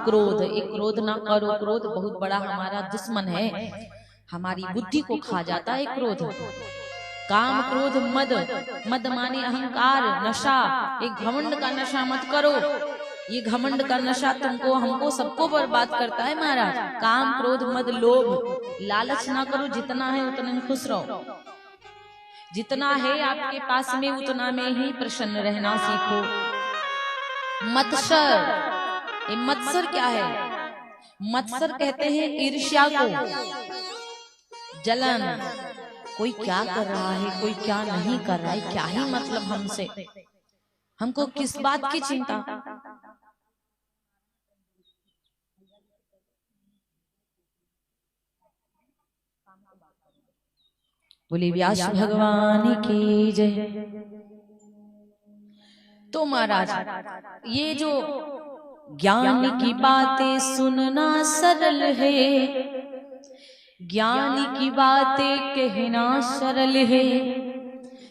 क्रोध, एक क्रोध ना करो, क्रोध बहुत बड़ा हमारा दुश्मन है, हमारी बुद्धि को खा जाता है क्रोध। काम क्रोध मद, मद माने अहंकार, नशा, एक घमंड का नशा मत करो, ये घमंड का नशा तुमको हमको सबको बर्बाद करता है महाराज। काम क्रोध मद लोभ, लालच ना करो, जितना है उतना में खुश रहो, जितना है आपके पास में उतना में ही प्रसन्न रहना सीखो। मत्सर, ये मत्सर क्या है? मत्सर कहते हैं ईर्ष्या को, जलन, कोई क्या कर रहा है, कोई क्या नहीं कर रहा है, क्या ही मतलब हमसे, हमको किस बात की चिंता। बोले व्यास भगवान की जय। तो महाराज ये जो ज्ञान की बातें सुनना सरल है, ज्ञान की बातें कहना सरल है,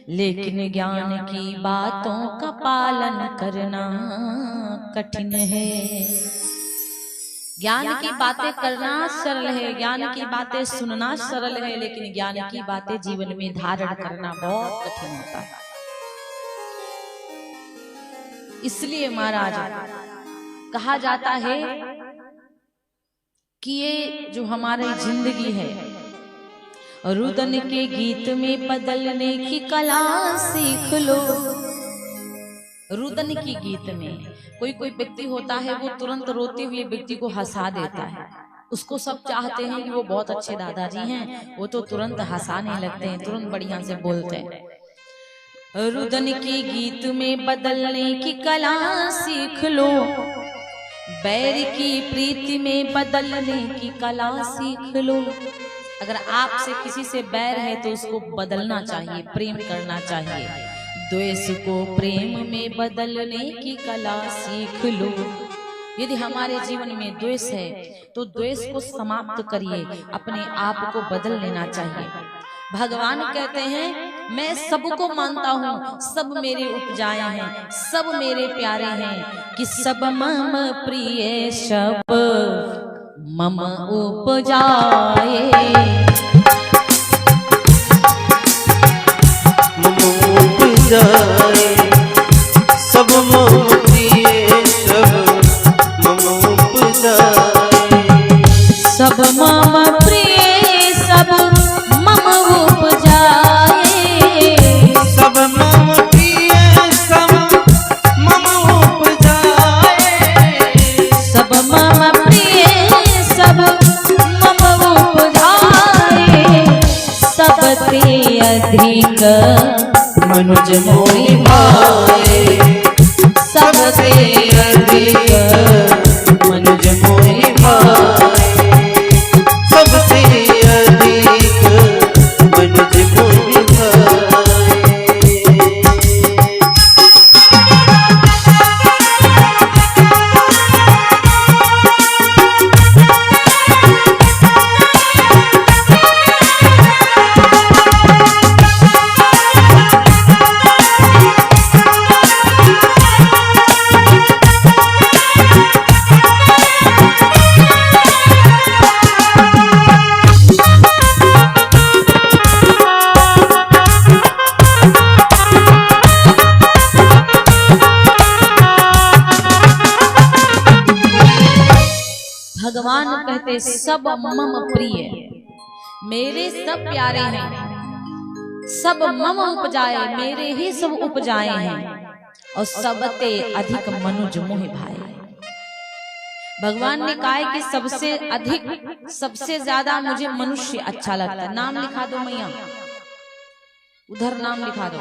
लेकिन ज्ञान की बातों का पालन करना कठिन है। ज्ञान की बातें करना सरल है, ज्ञान की बातें सुनना सरल है, लेकिन ज्ञान की बातें जीवन में धारण करना बहुत कठिन होता है। इसलिए महाराज कहा जाता है कि ये जो हमारी जिंदगी है, रुदन के गीत में बदलने की कला सीख लो। रुदन की गीत में कोई कोई व्यक्ति होता है, वो तुरंत रोते हुए व्यक्ति को हंसा देता है, उसको सब चाहते हैं कि वो बहुत अच्छे दादाजी हैं, वो तो तुरंत हंसाने लगते हैं, तुरंत बढ़िया से बोलते हैं। रुदन के गीत में बदलने की कला सीख लो, बैर की प्रीति में बदलने की कला सीख लो। अगर आपसे किसी से बैर है तो उसको बदलना चाहिए, प्रेम करना चाहिए। द्वेष को प्रेम में बदलने की कला सीख लो। यदि हमारे जीवन में द्वेष है तो द्वेष को समाप्त करिए, अपने आप को बदल लेना चाहिए। भगवान कहते हैं मैं सबको मानता हूँ, सब मेरे उपजाए हैं, सब मेरे प्यारे हैं, कि सब मम प्रिय, सब मम उपजाए, मम उपजाए, सब मम प्रिय, सब मम उपजाए, सब मम प्रिय, सब मम उपजाए, सब मम प्रिय, सब मम उपजाए, सब मम प्रिय, सब मम उपजाए, सबसे अधिक मनुज मोहि भाए, सबसे अधिक मनुज मोहि भाए, सबसे अधिक मनुज मोहि भाए। भगवान कहते सब मम प्रिय, मेरे सब प्यारे हैं, सब मम उपजाए, मेरे ही सब उपजाए हैं, और सबते अधिक मनुज मोहि भाए। भगवान ने कहा है कि सबसे अधिक, सबसे ज्यादा मुझे मनुष्य अच्छा लगता है। नाम लिखा दो मैया, उधर नाम लिखा दो।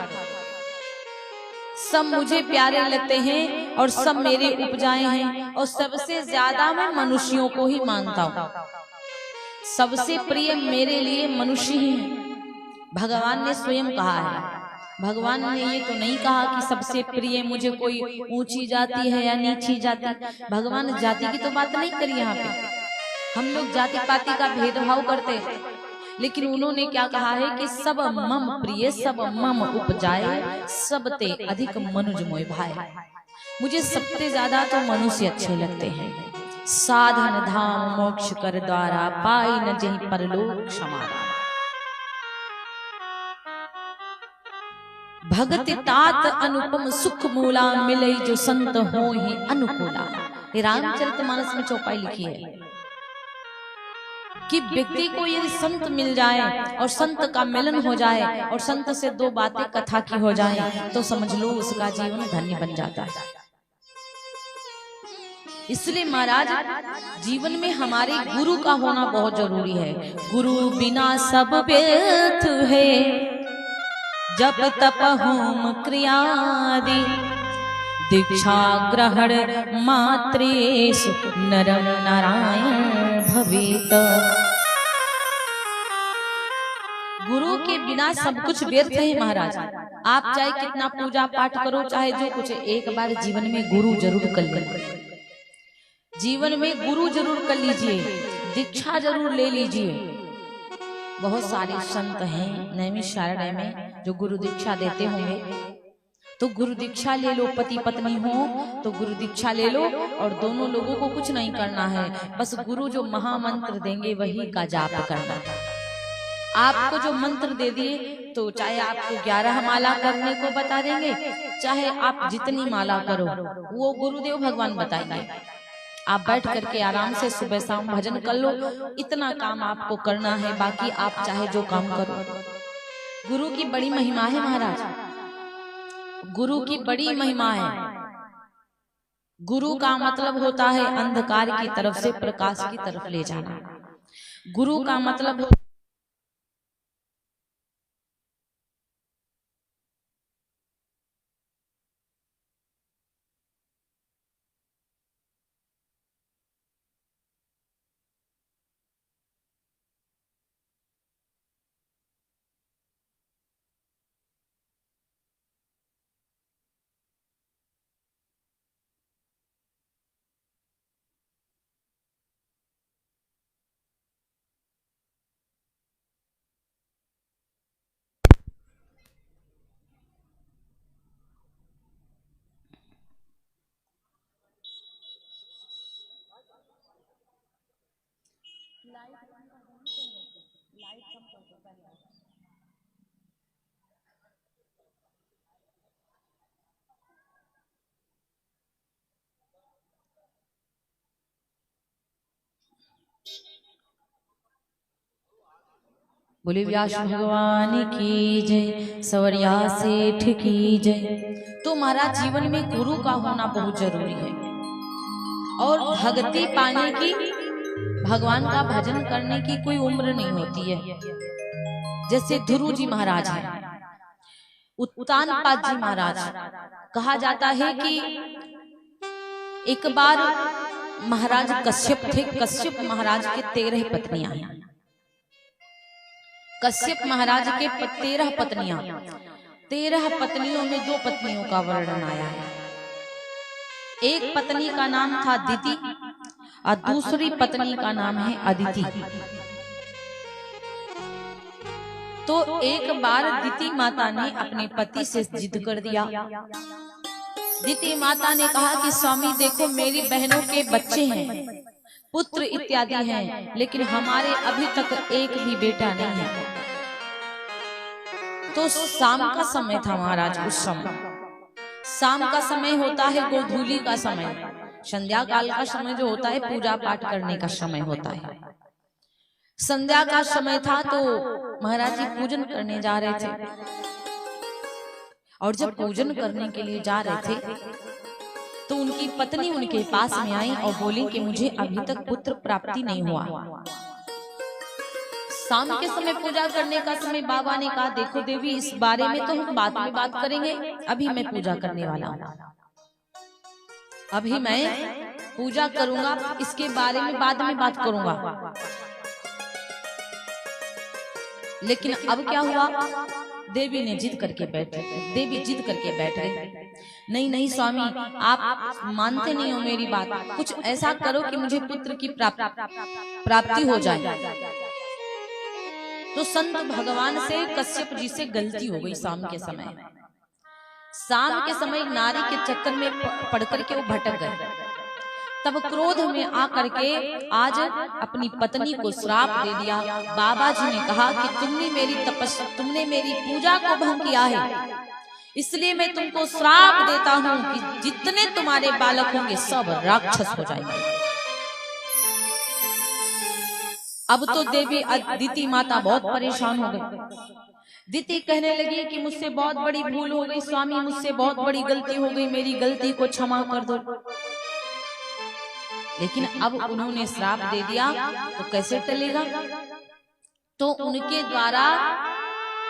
सब मुझे प्यारे लगते हैं और सब मेरे उपजाए हैं, और सबसे ज्यादा मैं मनुष्यों को ही मानता हूँ। सबसे प्रिय मेरे लिए मनुष्य ही है, भगवान ने स्वयं कहा है। भगवान ने ये तो नहीं कहा कि सबसे प्रिय मुझे कोई ऊंची जाति है या नीची जाति। भगवान जाति की तो बात नहीं करी यहाँ पे, हम लोग जाति पाति का भेदभाव करते हैं, लेकिन उन्होंने क्या कहा है कि सब मम प्रिय, सब मम उपजाए, सबते अधिक मनुज मोहि भाए। मुझे सबसे ज्यादा तो मनुष्य अच्छे लगते हैं, साधन धाम मोक्ष कर द्वारा, पाई न जहीं परलोक समारा। भगति तात अनुपम सुख मूला, मिले जो संत हो ही अनुकूला। ये रामचरितमानस में चौपाई लिखी है कि व्यक्ति को यदि संत मिल जाए और संत का मिलन हो जाए और संत से दो बातें कथा की हो जाए तो समझ लो उसका जीवन धन्य बन जाता है। इसलिए महाराज जीवन में हमारे गुरु का होना बहुत जरूरी है। गुरु बिना सब व्यर्थ है, जप तप होम क्रियादि, दीक्षा ग्रहण मात्रेषु नरं नारायण भवेत। गुरु के बिना सब कुछ व्यर्थ है महाराज। आप चाहे कितना पूजा पाठ करो, चाहे जो कुछ, एक बार जीवन में गुरु जरूर कर लीजिए। जीवन में गुरु जरूर कर लीजिए, दीक्षा जरूर ले लीजिए। बहुत सारे संत हैं नैमिषारण्य में जो गुरु दीक्षा देते होंगे, तो गुरु दीक्षा ले लो। पति पत्नी हो तो गुरु दीक्षा ले लो, और दोनों लोगों को कुछ नहीं करना है, बस गुरु जो महामंत्र देंगे वही का जाप करना है। आपको जो मंत्र दे दिए, तो चाहे आपको 11 माला करने को बता देंगे, चाहे आप जितनी माला करो वो गुरुदेव भगवान बताएंगे। आप बैठ करके आराम से सुबह शाम भजन कर लो, इतना काम आपको करना है, बाकी आप चाहे जो काम करो। गुरु की बड़ी महिमा है महाराज, गुरु की बड़ी महिमा है। गुरु का मतलब होता है अंधकार की तरफ से प्रकाश की तरफ ले जाना। गुरु का मतलब बोले व्यास भगवान की जय, सवरिया सेठ की जय। तो महाराज जीवन में गुरु का होना बहुत जरूरी है, और भक्ति पाने की, भगवान का भजन करने की कोई उम्र नहीं होती है। जैसे ध्रुव जी महाराज हैं, उत्तानपाद जी महाराज, कहा जाता है कि एक बार महाराज कश्यप थे, कश्यप महाराज के 13 पत्नियां हैं। कश्यप महाराज के 13 पत्नियां, 13 पत्नियों में 2 पत्नियों का वर्णन आया है। एक पत्नी का नाम था दिति और दूसरी पत्नी का नाम है अदिति। तो एक बार दिति माता ने अपने पति से जिद कर दिया। दिति माता ने कहा कि स्वामी देखो, मेरी बहनों के बच्चे हैं, पुत्र इत्यादि हैं, लेकिन हमारे अभी तक एक भी बेटा नहीं है। तो शाम का समय था महाराज। उस समय शाम का समय होता है गोधूली का समय, संध्या काल का समय जो होता है पूजा पाठ करने का समय होता है। संध्या का समय था, तो महाराज जी पूजन करने जा रहे थे, और जब पूजन करने के लिए जा रहे थे तो उनकी पत्नी उनके पास में आई और बोली कि मुझे अभी तक पुत्र प्राप्ति नहीं हुआ। शाम के समय पूजा करने का समय, बाबा ने कहा देखो देवी, इस बारे में तो हम बाद में बात करेंगे, अभी मैं पूजा करने वाला हूँ, अभी मैं पूजा करूंगा, इसके बारे में बाद में बात करूंगा। लेकिन अब क्या हुआ, देवी ने जिद करके बैठ गई। देवी जिद करके बैठ गई, नहीं नहीं स्वामी, आप मानते नहीं हो मेरी बात, कुछ ऐसा करो कि मुझे पुत्र की प्राप्ति हो जाए। तो संत भगवान से कश्यप जी से गलती हो गई। शाम के समय, शाम के समय नारी के चक्कर में पड़ करके वो भटक गए। तब क्रोध में आकर के आज अपनी पत्नी को श्राप दे दिया। बाबा जी ने कहा कि तुमने मेरी पूजा को भंग किया है, इसलिए मैं तुमको श्राप देता हूं कि जितने तुम्हारे बालक होंगे सब राक्षस हो जाएंगे। अब तो देवी अदिति माता बहुत परेशान हो गई। दिति कहने लगी कि मुझसे बहुत बड़ी भूल हो गई स्वामी, मुझसे बहुत बड़ी गलती हो गई, मेरी गलती को क्षमा कर दो। लेकिन अब उन्होंने श्राप दे दिया तो कैसे टलेगा। तो उनके द्वारा